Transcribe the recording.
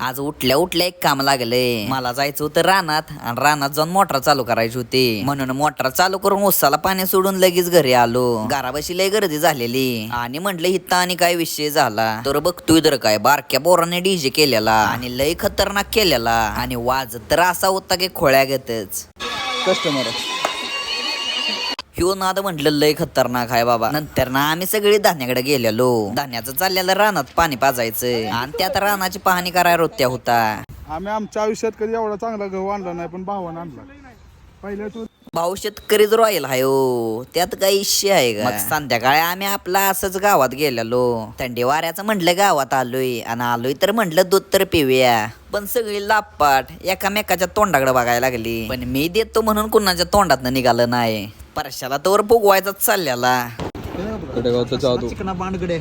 आज उठल्या उठल्या एक काम लागले. मला जायचं होतं रानात आणि रानात जाऊन मोटर चालू करायची होती. म्हणून मोटर चालू करून उसाला पाणी सोडून लगेच घरी आलो. घरापाशी लय गर्दी झालेली आणि म्हटलं हिथं आणि काय विषय झाला तर बघतोय तर काय बारक्या पोराने डीजे केलेला आणि लय खतरनाक केलेला आणि वाजत तर असा होता की खोळ्या घेतच. कस्टमर ह्यो नाद म्हटलं लय खतरनाक आहे बाबा. नंतर ना आम्ही सगळे धान्याकडे गेलेलो. धान्याचं चाललेलं रानात पाणी पाजायचं आणि त्यात रानाची पाहणी करायला रोत्या होता. आम्ही आमच्या आयुष्यात कधी एवढा चांगला गहू आणला नाही, पण भावानं आणला. पहिल्या तू भाऊ शेतकरीच राहील हाय हो, त्यात काही इश्य आहे का. मग संध्याकाळी आम्ही आपला असंच गावात गेलेलो. थंडी वाऱ्याचं म्हटलं गावात आलोय आणि आलोय तर म्हटलं दूध तर पिऊया. पण सगळी लापाट एकामेकाच्या तोंडाकडे बघायला लागली. पण मी देतो म्हणून कुणाच्या तोंडात निघालं नाही. परशाला तोवर फुगवायचाच चाललेला. चिकना बांडगडे